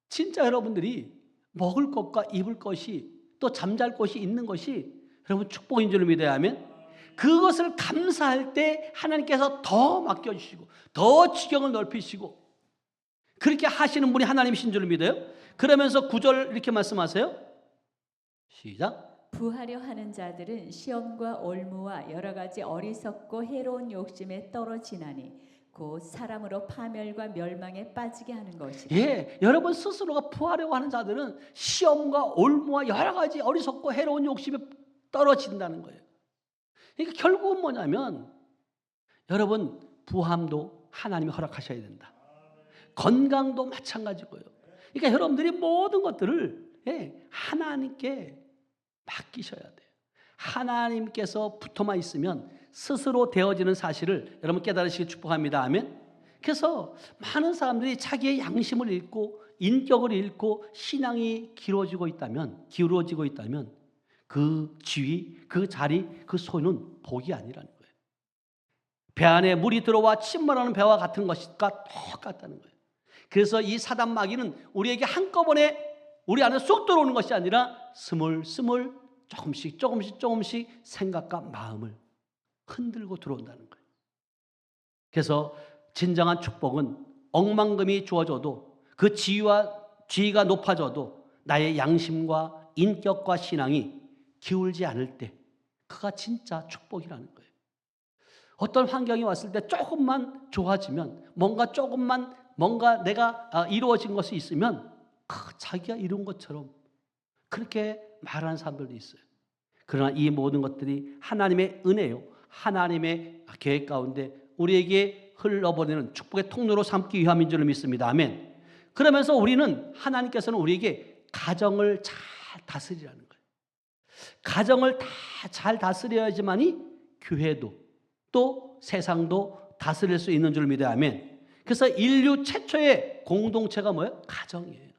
진짜 여러분들이 먹을 것과 입을 것이 또 잠잘 곳이 있는 것이 여러분 축복인 줄 믿어야 하면 그것을 감사할 때 하나님께서 더 맡겨주시고 더 지경을 넓히시고 그렇게 하시는 분이 하나님이신 줄 믿어요. 그러면서 9절 이렇게 말씀하세요. 시작. 부하려 하는 자들은 시험과 올무와 여러 가지 어리석고 해로운 욕심에 떨어지나니 곧 사람으로 파멸과 멸망에 빠지게 하는 것이라. 예, 여러분 스스로가 부하려고 하는 자들은 시험과 올무와 여러 가지 어리석고 해로운 욕심에 떨어진다는 거예요. 그러니까 결국은 뭐냐면 여러분 부함도 하나님이 허락하셔야 된다. 건강도 마찬가지고요. 그러니까 여러분들이 모든 것들을 하나님께 맡기셔야 돼요. 하나님께서 붙어만 있으면 스스로 되어지는 사실을 여러분 깨달으시기 축복합니다. 아멘. 그래서 많은 사람들이 자기의 양심을 잃고 인격을 잃고 신앙이 기울어지고 있다면 그 지위, 그 자리, 그 소유는 복이 아니라는 거예요. 배 안에 물이 들어와 침몰하는 배와 같은 것과 똑같다는 거예요. 그래서 이 사단 마귀는 우리에게 한꺼번에 우리 안에 쏙 들어오는 것이 아니라 스물스물 조금씩 생각과 마음을 흔들고 들어온다는 거예요. 그래서 진정한 축복은 억만금이 주어져도 그 지위가 높아져도 나의 양심과 인격과 신앙이 기울지 않을 때 그가 진짜 축복이라는 거예요. 어떤 환경이 왔을 때 조금만 좋아지면 뭔가 내가 이루어진 것이 있으면 자기가 이룬 것처럼 그렇게 말하는 사람들도 있어요. 그러나 이 모든 것들이 하나님의 은혜요, 하나님의 계획 가운데 우리에게 흘러보내는 축복의 통로로 삼기 위함인 줄을 믿습니다. 아멘. 그러면서 하나님께서는 우리에게 가정을 잘 다스리라는 거예요. 가정을 다 잘 다스려야지만이 교회도 또 세상도 다스릴 수 있는 줄 믿어요. 아멘. 그래서 인류 최초의 공동체가 뭐예요? 가정이에요.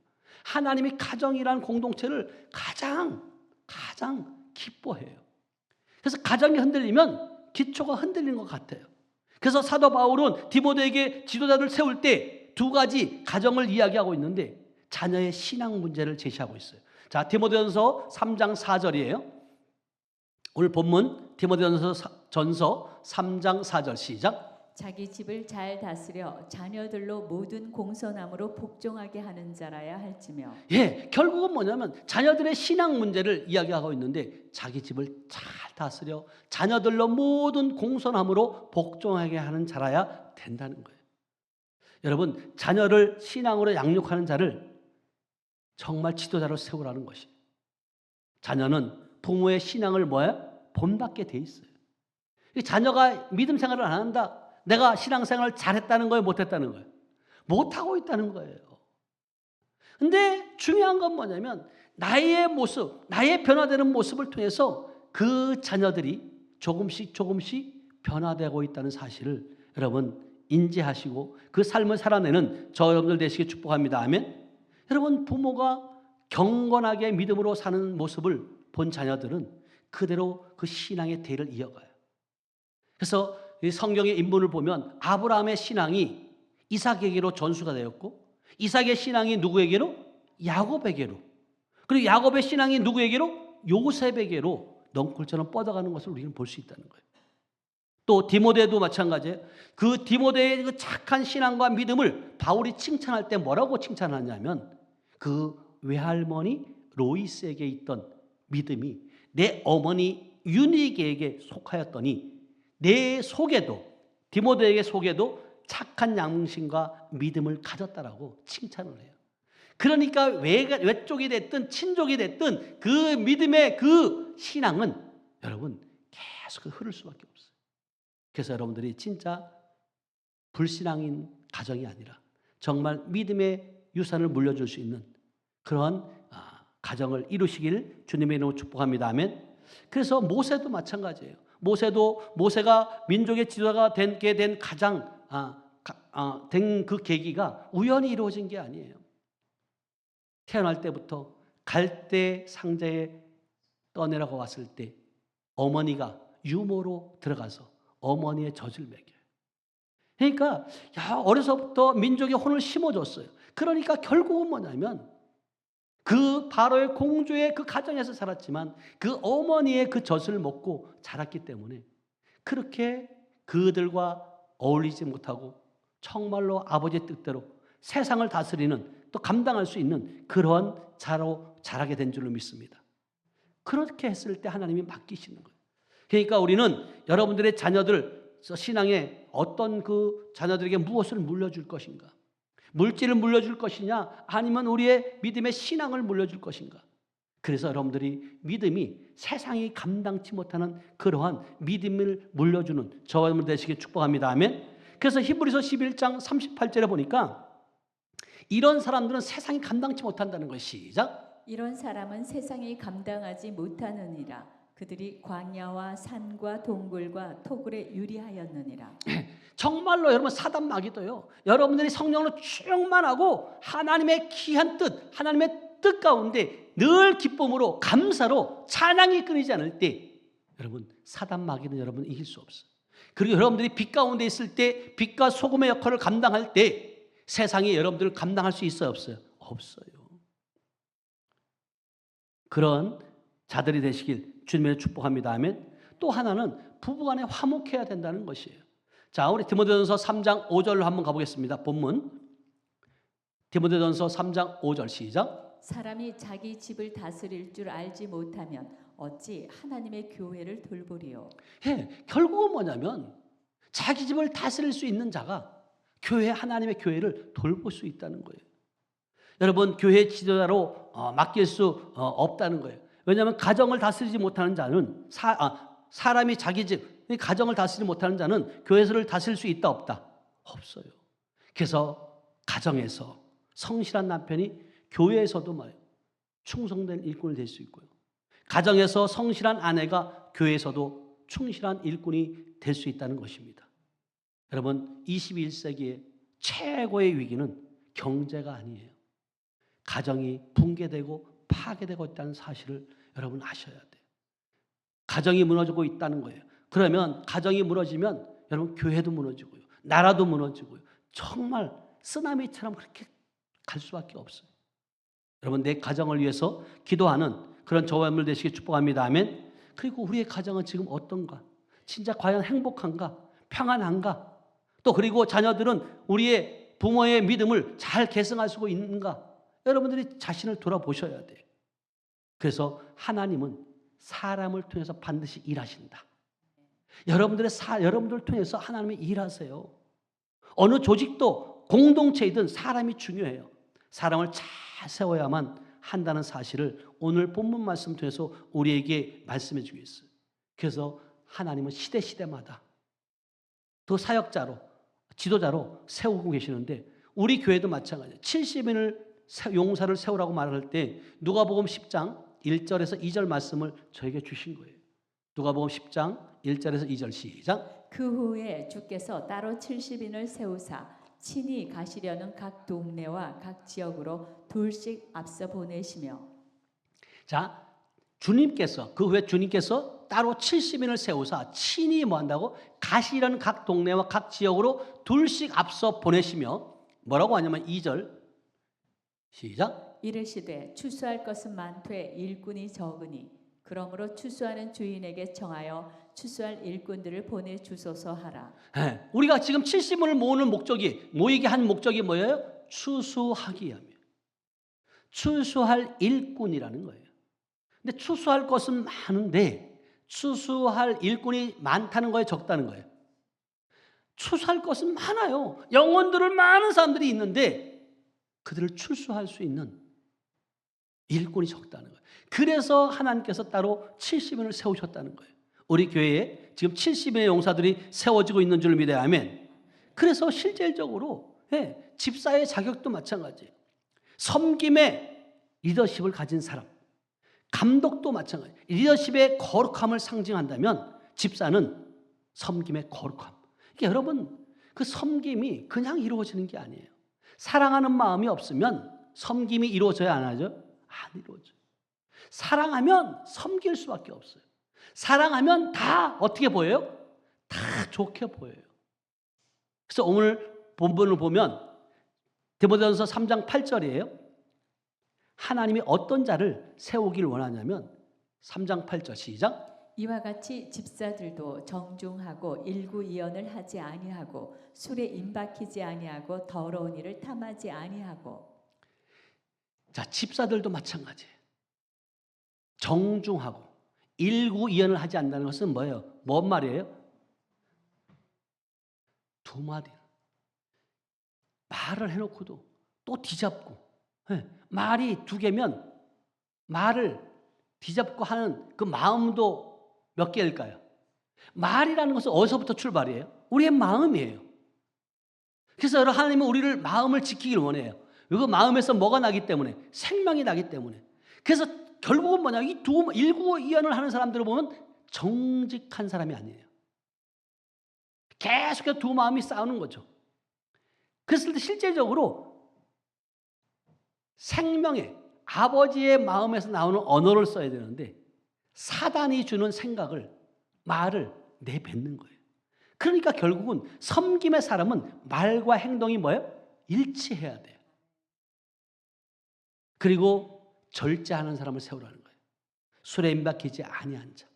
하나님이 가정이라는 공동체를 가장 기뻐해요. 그래서 가정이 흔들리면 기초가 흔들린 것 같아요. 그래서 사도 바울은 디모데에게 지도자를 세울 때 두 가지 가정을 이야기하고 있는데 자녀의 신앙 문제를 제시하고 있어요. 자, 디모데전서 3장 4절이에요. 오늘 본문 디모데전서 3장 4절 시작. 자기 집을 잘 다스려 자녀들로 모든 공손함으로 복종하게 하는 자라야 할지며. 예, 결국은 뭐냐면 자녀들의 신앙 문제를 이야기하고 있는데 자기 집을 잘 다스려 자녀들로 모든 공손함으로 복종하게 하는 자라야 된다는 거예요. 여러분, 자녀를 신앙으로 양육하는 자를 정말 지도자로 세우라는 것이. 자녀는 부모의 신앙을 본받게 돼 있어요. 자녀가 믿음 생활을 안 한다. 내가 신앙생활을 잘했다는 거예요? 못했다는 거예요? 못하고 있다는 거예요. 근데 중요한 건 뭐냐면 나의 모습, 나의 변화되는 모습을 통해서 그 자녀들이 조금씩 변화되고 있다는 사실을 여러분 인지하시고 그 삶을 살아내는 저 여러분들 되시길 축복합니다. 아멘. 여러분, 부모가 경건하게 믿음으로 사는 모습을 본 자녀들은 그대로 그 신앙의 대를 이어가요. 그래서 이 성경의 인물을 보면 아브라함의 신앙이 이삭에게로 전수가 되었고 이삭의 신앙이 누구에게로? 야곱에게로. 그리고 야곱의 신앙이 누구에게로? 요셉에게로 넝쿨처럼 뻗어가는 것을 우리는 볼 수 있다는 거예요. 또 디모데도 마찬가지예요. 그 디모데의 그 착한 신앙과 믿음을 바울이 칭찬할 때 뭐라고 칭찬하냐면 그 외할머니 로이스에게 있던 믿음이 내 어머니 유니게에게 속하였더니 내 속에도 디모데에게 속에도 착한 양심과 믿음을 가졌다라고 칭찬을 해요. 그러니까 외쪽이 됐든 친족이 됐든 그 믿음의 그 신앙은 여러분 계속 흐를 수밖에 없어요. 그래서 여러분들이 진짜 불신앙인 가정이 아니라 정말 믿음의 유산을 물려줄 수 있는 그런 가정을 이루시길 주님의 이름으로 축복합니다. 아멘. 그래서 모세도 마찬가지예요. 모세가 민족의 지도자가 되게 된 가장 된 그 계기가 우연히 이루어진 게 아니에요. 태어날 때부터 갈대 상자에 떠내라고 왔을 때 어머니가 유모로 들어가서 어머니의 젖을 먹여요. 그러니까 어려서부터 민족의 혼을 심어줬어요. 그러니까 결국은 뭐냐면 그 바로의 공주의 그 가정에서 살았지만 그 어머니의 그 젖을 먹고 자랐기 때문에 그렇게 그들과 어울리지 못하고 정말로 아버지의 뜻대로 세상을 다스리는 또 감당할 수 있는 그런 자로 자라게 된 줄로 믿습니다. 그렇게 했을 때 하나님이 맡기시는 거예요. 그러니까 우리는 여러분들의 자녀들 신앙에 어떤 그 자녀들에게 무엇을 물려줄 것인가? 물질을 물려줄 것이냐? 아니면 우리의 믿음의 신앙을 물려줄 것인가? 그래서 여러분들이 믿음이 세상이 감당치 못하는 그러한 믿음을 물려주는 저와 여러분 되시길 축복합니다. 아멘. 그래서 히브리서 11장 38절에 보니까 이런 사람들은 세상이 감당치 못한다는 것이 시작. 이런 사람은 세상이 감당하지 못하느니라. 그들이 광야와 산과 동굴과 토굴에 유리하였느니라. 정말로 여러분 사단 마귀도요. 여러분들이 성령으로 충만하고 하나님의 귀한 뜻, 하나님의 뜻 가운데 늘 기쁨으로 감사로 찬양이 끊이지 않을 때 여러분 사단 마귀는 여러분 이길 수 없어요. 그리고 여러분들이 빛 가운데 있을 때 빛과 소금의 역할을 감당할 때 세상이 여러분들을 감당할 수 있어요, 없어요? 없어요. 그런 자들이 되시길 주님의 축복합니다. 아멘. 또 하나는 부부간에 화목해야 된다는 것이에요. 자, 우리 디모데전서 3장 5절로 한번 가보겠습니다. 본문 디모데전서 3장 5절 시작. 사람이 자기 집을 다스릴 줄 알지 못하면 어찌 하나님의 교회를 돌보리요. 결국은 뭐냐면 자기 집을 다스릴 수 있는 자가 교회 하나님의 교회를 돌볼 수 있다는 거예요. 여러분 교회 지도자로 맡길 수 없다는 거예요. 왜냐하면 가정을 다스리지 못하는 자는 사람이 자기 집 가정을 다스리지 못하는 자는 교회를 다스릴 수 있다 없다? 없어요. 그래서 가정에서 성실한 남편이 교회에서도 말이에요. 충성된 일꾼이 될 수 있고요. 가정에서 성실한 아내가 교회에서도 충실한 일꾼이 될 수 있다는 것입니다. 여러분 21세기의 최고의 위기는 경제가 아니에요. 가정이 붕괴되고 파괴되고 있다는 사실을 여러분 아셔야 돼요. 가정이 무너지고 있다는 거예요. 그러면 가정이 무너지면 여러분 교회도 무너지고요. 나라도 무너지고요. 정말 쓰나미처럼 그렇게 갈 수밖에 없어요. 여러분 내 가정을 위해서 기도하는 그런 저와 여러분 되시길 축복합니다. 아멘. 그리고 우리의 가정은 지금 어떤가? 진짜 과연 행복한가? 평안한가? 또 그리고 자녀들은 우리의 부모의 믿음을 잘 계승할 수 있는가? 여러분들이 자신을 돌아보셔야 돼요. 그래서 하나님은 사람을 통해서 반드시 일하신다. 여러분들을 통해서 하나님이 일하세요. 어느 조직도 공동체이든 사람이 중요해요. 사람을 잘 세워야만 한다는 사실을 오늘 본문 말씀 통해서 우리에게 말씀해 주고 있어요. 그래서 하나님은 시대마다 또 사역자로 지도자로 세우고 계시는데 우리 교회도 마찬가지예요. 70인을 용사를 세우라고 말할 때 누가복음 10장 1절에서 2절 말씀을 저에게 주신 거예요. 누가복음 10장 1절에서 2절 시작. 그 후에 주께서 따로 70인을 세우사 친히 가시려는 각 동네와 각 지역으로 둘씩 앞서 보내시며. 자, 주님께서 그 후에 주님께서 따로 70인을 세우사 친히 뭐 한다고? 가시려는 각 동네와 각 지역으로 둘씩 앞서 보내시며 뭐라고 하냐면 2절 시작. 이르시되 추수할 것은 많되 일꾼이 적으니 그러므로 추수하는 주인에게 청하여 추수할 일꾼들을 보내주소서 하라. 우리가 지금 70인을 모으는 목적이 모이게 한 목적이 뭐예요? 추수하기 위함이에요. 추수할 일꾼이라는 거예요. 근데 추수할 것은 많은데 추수할 일꾼이 많다는 거예요, 적다는 거예요? 추수할 것은 많아요. 영혼들을 많은 사람들이 있는데 그들을 출수할 수 있는 일꾼이 적다는 거예요. 그래서 하나님께서 따로 70인을 세우셨다는 거예요. 우리 교회에 지금 70인의 용사들이 세워지고 있는 줄 믿어요. 아멘. 그래서 실질적으로 집사의 자격도 마찬가지예요. 섬김의 리더십을 가진 사람, 감독도 마찬가지예요. 리더십의 거룩함을 상징한다면 집사는 섬김의 거룩함. 그러니까 여러분 그 섬김이 그냥 이루어지는 게 아니에요. 사랑하는 마음이 없으면 섬김이 이루어져야 안 하죠? 안 이루어져요. 사랑하면 섬길 수밖에 없어요. 사랑하면 다 어떻게 보여요? 다 좋게 보여요. 그래서 오늘 본문을 보면 디모데전서 3장 8절이에요. 하나님이 어떤 자를 세우길 원하냐면 3장 8절 시작. 이와 같이 집사들도 정중하고 일구이연을 하지 아니하고 술에 임박히지 아니하고 더러운 일을 탐하지 아니하고. 자, 집사들도 마찬가지예요. 정중하고 일구이연을 하지 않는다는 것은 뭐예요? 뭔 말이에요? 두 마디 말을 해놓고도 또 뒤잡고, 말이 두 개면 말을 뒤잡고 하는 그 마음도 몇 개일까요? 말이라는 것은 어디서부터 출발이에요? 우리의 마음이에요. 그래서 하나님은 우리를 마음을 지키길 원해요. 그 마음에서 뭐가 나기 때문에? 생명이 나기 때문에. 그래서 결국은 뭐냐? 이 일구이연을 하는 사람들을 보면 정직한 사람이 아니에요. 계속해서 두 마음이 싸우는 거죠. 그랬을 때 실제적으로 생명의 아버지의 마음에서 나오는 언어를 써야 되는데 사단이 주는 생각을, 말을 내뱉는 거예요. 그러니까 결국은 섬김의 사람은 말과 행동이 뭐예요? 일치해야 돼요. 그리고 절제하는 사람을 세우라는 거예요. 술에 임박히지 아니한 자.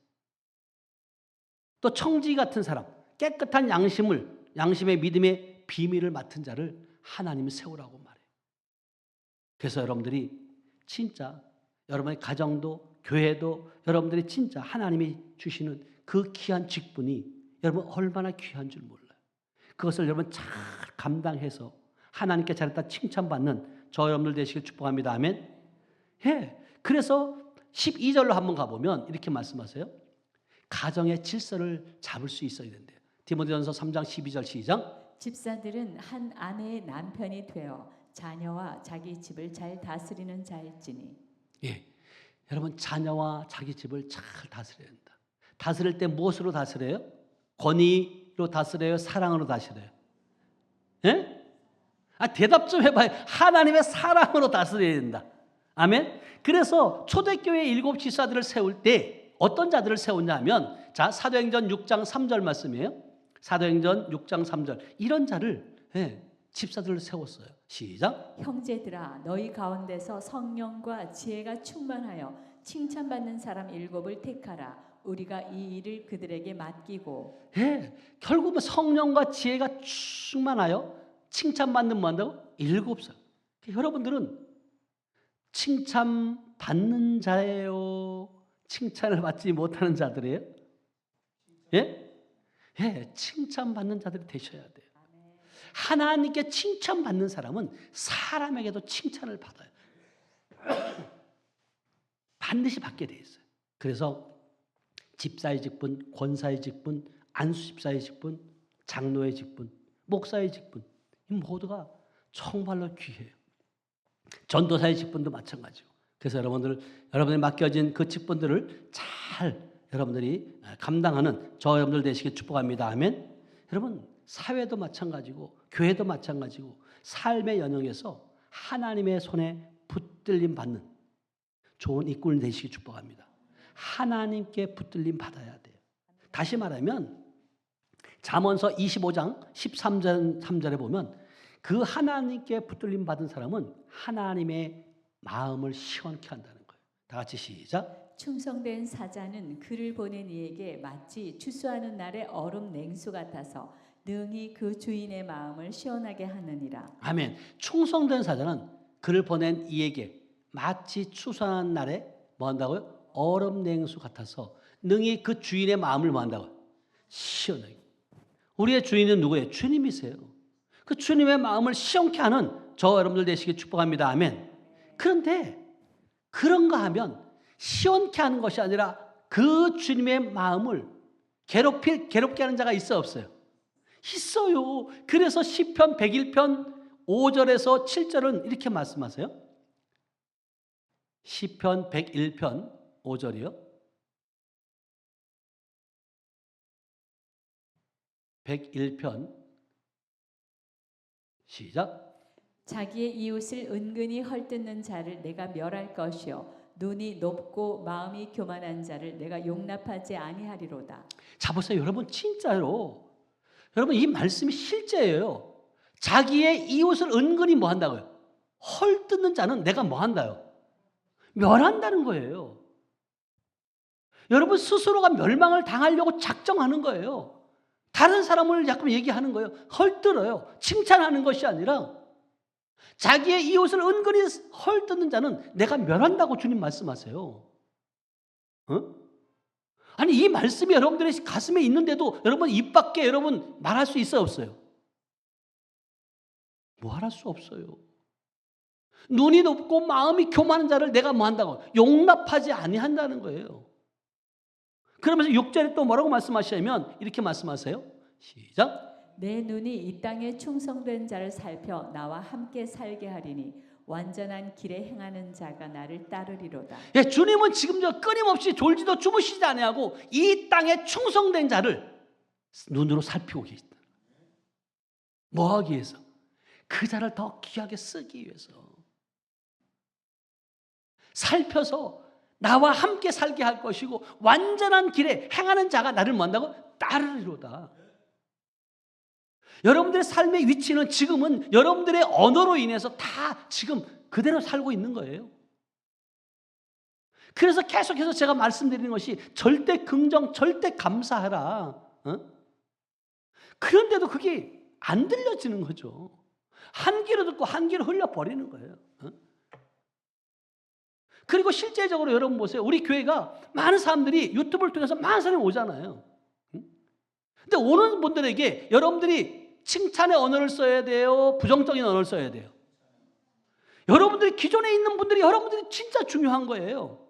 또 청지 같은 사람, 깨끗한 양심의 믿음의 비밀을 맡은 자를 하나님이 세우라고 말해요. 그래서 여러분들이 진짜 여러분의 가정도 교회도 여러분들이 진짜 하나님이 주시는 그 귀한 직분이 여러분 얼마나 귀한 줄 몰라요. 그것을 여러분 잘 감당해서 하나님께 잘했다 칭찬받는 저 여러분들 되시길 축복합니다. 아멘. 그래서 12절로 한번 가보면 이렇게 말씀하세요. 가정의 질서를 잡을 수 있어야 된대요. 디모데전서 3장 12절 시작. 집사들은 한 아내의 남편이 되어 자녀와 자기 집을 잘 다스리는 자일지니. 여러분 자녀와 자기 집을 잘 다스려야 된다. 다스릴 때 무엇으로 다스려요? 권위로 다스려요? 사랑으로 다스려요? 대답 좀 해봐요. 하나님의 사랑으로 다스려야 된다. 아멘. 그래서 초대교회 7 집사들을 세울 때 어떤 자들을 세웠냐면, 자 사도행전 6장 3절 말씀이에요. 사도행전 6장 3절 이런 자를 집사들을 세웠어요. 시작. 형제들아 너희 가운데서 성령과 지혜가 충만하여 칭찬받는 사람 7을 택하라. 우리가 이 일을 그들에게 맡기고. 결국은 성령과 지혜가 충만하여 칭찬받는 뭐 한다고? 7살. 여러분들은 칭찬받는 자예요? 칭찬을 받지 못하는 자들이에요? 칭찬받는 자들이 되셔야 돼요. 하나님께 칭찬받는 사람은 사람에게도 칭찬을 받아요. 반드시 받게 돼 있어요. 그래서 집사의 직분, 권사의 직분, 안수집사의 직분, 장로의 직분, 목사의 직분 이 모두가 정말로 귀해요. 전도사의 직분도 마찬가지고. 그래서 여러분들이 맡겨진 그 직분들을 잘 여러분들이 감당하는 저 여러분들 되시길 축복합니다. 아멘. 여러분 사회도 마찬가지고 교회도 마찬가지고 삶의 연영에서 하나님의 손에 붙들림 받는 좋은 일꾼 되시길 축복합니다. 하나님께 붙들림 받아야 돼요. 다시 말하면 잠언서 25장 13절에 보면 그 하나님께 붙들림 받은 사람은 하나님의 마음을 시원케 한다는 거예요. 다 같이 시작. 충성된 사자는 그를 보낸 이에게 마치 추수하는 날의 얼음 냉수 같아서 능히 그 주인의 마음을 시원하게 하느니라. 아멘. 충성된 사자는 그를 보낸 이에게 마치 추수하는 날에 뭐 한다고요? 얼음 냉수 같아서 능히 그 주인의 마음을 뭐 한다고요? 시원하게. 우리의 주인은 누구예요? 주님이세요. 그 주님의 마음을 시원케 하는 저 여러분들 되시길 축복합니다. 아멘. 그런데 그런가 하면 시원케 하는 것이 아니라 그 주님의 마음을 괴롭게 하는 자가 있어요, 없어요? 있어요. 그래서 시편 101편 5절에서 7절은 이렇게 말씀하세요. 시편 101편 5절이요. 101편 시작. 자기의 이웃을 은근히 헐뜯는 자를 내가 멸할 것이요 눈이 높고 마음이 교만한 자를 내가 용납하지 아니하리로다. 자 보세요. 여러분 진짜로 여러분 이 말씀이 실제예요. 자기의 이웃을 은근히 뭐 한다고요? 헐뜯는 자는 내가 뭐 한다요? 멸한다는 거예요. 여러분 스스로가 멸망을 당하려고 작정하는 거예요. 다른 사람을 자꾸 얘기하는 거예요. 헐뜯어요. 칭찬하는 것이 아니라 자기의 이웃을 은근히 헐뜯는 자는 내가 멸한다고 주님 말씀하세요. 아니 이 말씀이 여러분들의 가슴에 있는데도 여러분 입 밖에 여러분 말할 수 있어요, 없어요? 뭐할 수 없어요. 눈이 높고 마음이 교만한 자를 내가 뭐 한다고? 용납하지 아니한다는 거예요. 그러면서 6절에 또 뭐라고 말씀하시냐면 이렇게 말씀하세요. 시작. 내 눈이 이 땅에 충성된 자를 살펴 나와 함께 살게 하리니 완전한 길에 행하는 자가 나를 따르리로다. 예, 주님은 지금 저 끊임없이 졸지도 주무시지 아니하고 이 땅에 충성된 자를 눈으로 살피고 계시다. 뭐 하기 위해서? 그 자를 더 귀하게 쓰기 위해서. 살펴서 나와 함께 살게 할 것이고 완전한 길에 행하는 자가 나를 뭐 한다고? 따르리로다. 여러분들의 삶의 위치는 지금은 여러분들의 언어로 인해서 다 지금 그대로 살고 있는 거예요. 그래서 계속해서 제가 말씀드리는 것이 절대 긍정, 절대 감사하라. 그런데도 그게 안 들려지는 거죠. 한 귀로 듣고 한 귀로 흘려버리는 거예요. 그리고 실제적으로 여러분 보세요. 우리 교회가 많은 사람들이 유튜브를 통해서 많은 사람이 오잖아요. 근데 오는 분들에게 여러분들이 칭찬의 언어를 써야 돼요? 부정적인 언어를 써야 돼요? 여러분들이 기존에 있는 분들이 여러분들이 진짜 중요한 거예요.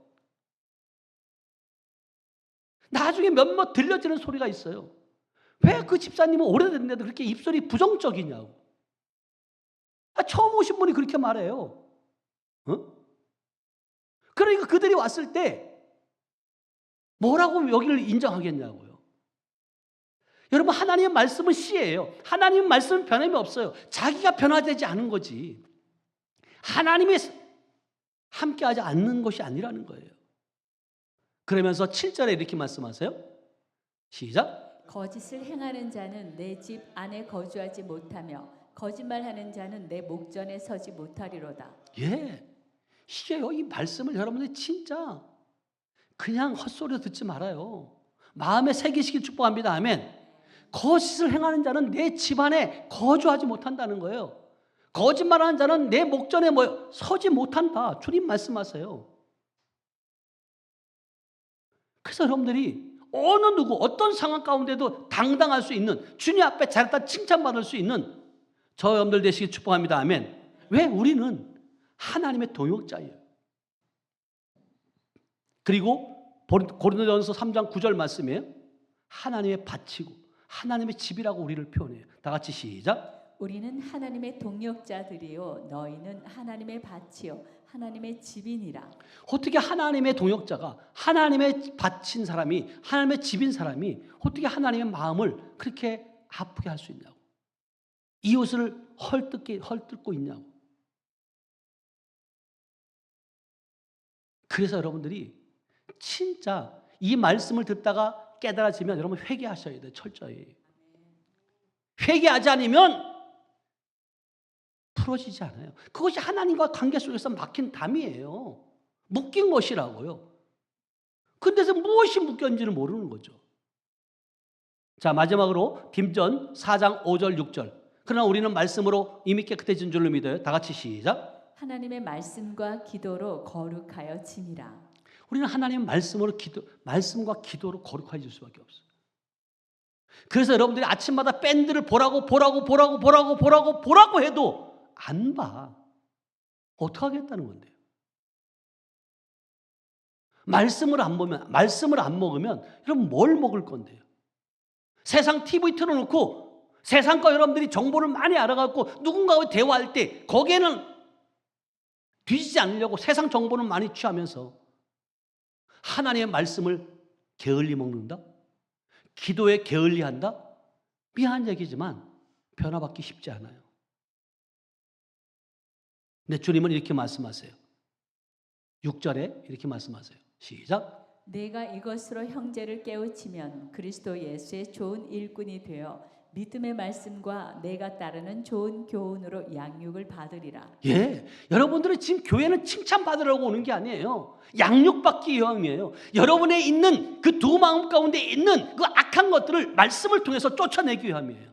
나중에 몇몇 들려지는 소리가 있어요. 왜 그 집사님은 오래됐는데도 그렇게 입술이 부정적이냐고. 처음 오신 분이 그렇게 말해요. 그러니까 그들이 왔을 때 뭐라고 여기를 인정하겠냐고요. 여러분, 하나님의 말씀은 씨예요. 하나님의 말씀은 변함이 없어요. 자기가 변화되지 않은 거지. 하나님이 함께하지 않는 것이 아니라는 거예요. 그러면서 7절에 이렇게 말씀하세요. 시작. 거짓을 행하는 자는 내 집 안에 거주하지 못하며 거짓말하는 자는 내 목전에 서지 못하리로다. 예, 이게요, 이 말씀을 여러분들이 진짜 그냥 헛소리로 듣지 말아요. 마음에 새기시길 축복합니다. 아멘. 거짓을 행하는 자는 내 집안에 거주하지 못한다는 거예요. 거짓말하는 자는 내 목전에 서지 못한다. 주님 말씀하세요. 그래서 여러분들이 어느 누구 어떤 상황 가운데도 당당할 수 있는, 주님 앞에 잘했다 칭찬받을 수 있는 저 여러분들 되시길 축복합니다. 아멘. 왜? 우리는 하나님의 동역자예요. 그리고 고린도전서 3장 9절 말씀이에요. 하나님의 밭이고 하나님의 집이라고 우리를 표현해요. 다 같이 시작. 우리는 하나님의 동역자들이요 너희는 하나님의 밭이요 하나님의 집이니라. 어떻게 하나님의 동역자가, 하나님의 밭인 사람이, 하나님의 집인 사람이 어떻게 하나님의 마음을 그렇게 아프게 할 수 있냐고. 이웃을 헐뜯고 있냐고. 그래서 여러분들이 진짜 이 말씀을 듣다가 깨달아지면 여러분 회개하셔야 돼요. 철저히. 회개하지 않으면 풀어지지 않아요. 그것이 하나님과 관계 속에서 막힌 담이에요. 묶인 것이라고요. 근데서 무엇이 묶였는지를 모르는 거죠. 자, 마지막으로 딤전 4장 5절 6절. 그러나 우리는 말씀으로 이미 깨끗해진 줄로 믿어요. 다 같이 시작. 하나님의 말씀과 기도로 거룩하여 지니라. 우리는 하나님의 말씀과 기도로 거룩해질 수밖에 없어요. 그래서 여러분들이 아침마다 밴드를 보라고 해도 안 봐. 어떡하겠다는 건데요. 말씀을 안 먹으면 여러분 뭘 먹을 건데요. 세상 TV 틀어놓고 세상과 여러분들이 정보를 많이 알아갖고 누군가와 대화할 때 거기에는 뒤지지 않으려고 세상 정보는 많이 취하면서 하나님의 말씀을 게을리 먹는다? 기도에 게을리한다? 미안한 얘기지만 변화받기 쉽지 않아요. 근데 주님은 이렇게 말씀하세요. 6절에 이렇게 말씀하세요. 시작. 내가 이것으로 형제를 깨우치면 그리스도 예수의 좋은 일꾼이 되어 믿음의 말씀과 내가 따르는 좋은 교훈으로 양육을 받으리라. 예, 여러분들은 지금 교회는 칭찬받으려고 오는 게 아니에요. 양육받기 위함이에요. 여러분의 있는 그 두 마음 가운데 있는 그 악한 것들을 말씀을 통해서 쫓아내기 위함이에요.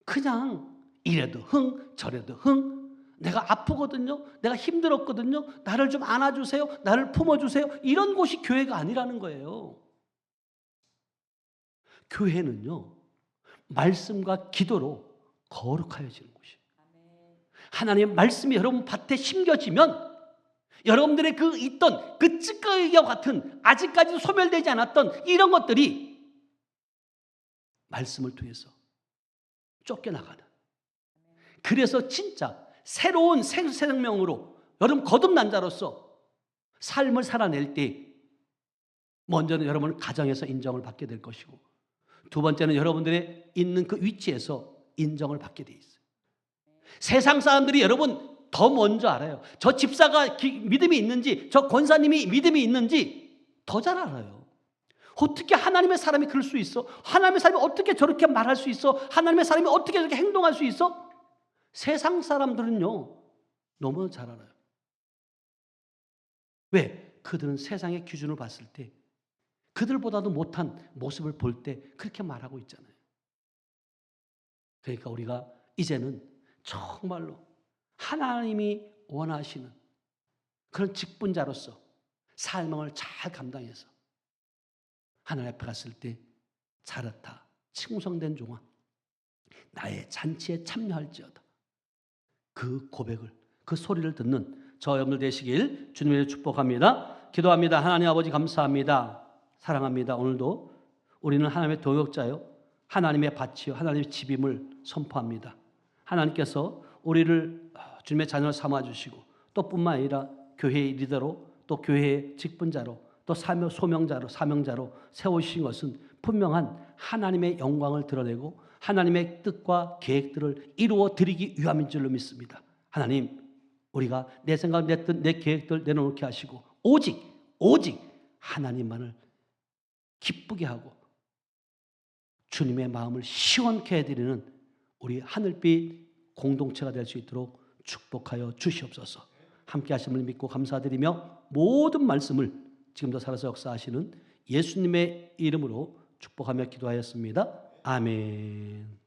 그냥 이래도 흥 저래도 흥, 내가 아프거든요, 내가 힘들었거든요, 나를 좀 안아주세요, 나를 품어주세요, 이런 곳이 교회가 아니라는 거예요. 교회는요 말씀과 기도로 거룩하여지는 것이에요. 하나님의 말씀이 여러분 밭에 심겨지면 여러분들의 그 있던 그 찌꺼기와 같은 아직까지도 소멸되지 않았던 이런 것들이 말씀을 통해서 쫓겨나가는, 그래서 진짜 새로운 생명으로 여러분 거듭난 자로서 삶을 살아낼 때 먼저는 여러분 가정에서 인정을 받게 될 것이고, 두 번째는 여러분들의 있는 그 위치에서 인정을 받게 돼 있어요. 세상 사람들이 여러분 더 먼저 알아요. 저 집사가 믿음이 있는지, 저 권사님이 믿음이 있는지 더 잘 알아요. 어떻게 하나님의 사람이 그럴 수 있어? 하나님의 사람이 어떻게 저렇게 말할 수 있어? 하나님의 사람이 어떻게 저렇게 행동할 수 있어? 세상 사람들은요 너무 잘 알아요. 왜? 그들은 세상의 기준을 봤을 때 그들보다도 못한 모습을 볼 때 그렇게 말하고 있잖아요. 그러니까 우리가 이제는 정말로 하나님이 원하시는 그런 직분자로서 삶을 잘 감당해서 하나님 앞에 갔을 때 잘했다, 충성된 종아, 나의 잔치에 참여할지어다, 그 고백을, 그 소리를 듣는 저 여러분들 되시길 주님의 축복합니다. 기도합니다. 하나님 아버지 감사합니다. 사랑합니다. 오늘도 우리는 하나님의 동역자요, 하나님의 밭이요, 하나님의 집임을 선포합니다. 하나님께서 우리를 주님의 자녀를 삼아주시고 또 뿐만 아니라 교회의 리더로, 또 교회의 직분자로, 또 소명자로, 사명자로 세우신 것은 분명한 하나님의 영광을 드러내고 하나님의 뜻과 계획들을 이루어 드리기 위함인 줄로 믿습니다. 하나님, 우리가 내 생각, 내 뜻, 내 계획들 내려놓게 하시고 오직 하나님만을 기쁘게 하고 주님의 마음을 시원케 해드리는 우리 하늘빛 공동체가 될 수 있도록 축복하여 주시옵소서. 함께 하심을 믿고 감사드리며 모든 말씀을 지금도 살아서 역사하시는 예수님의 이름으로 축복하며 기도하였습니다. 아멘.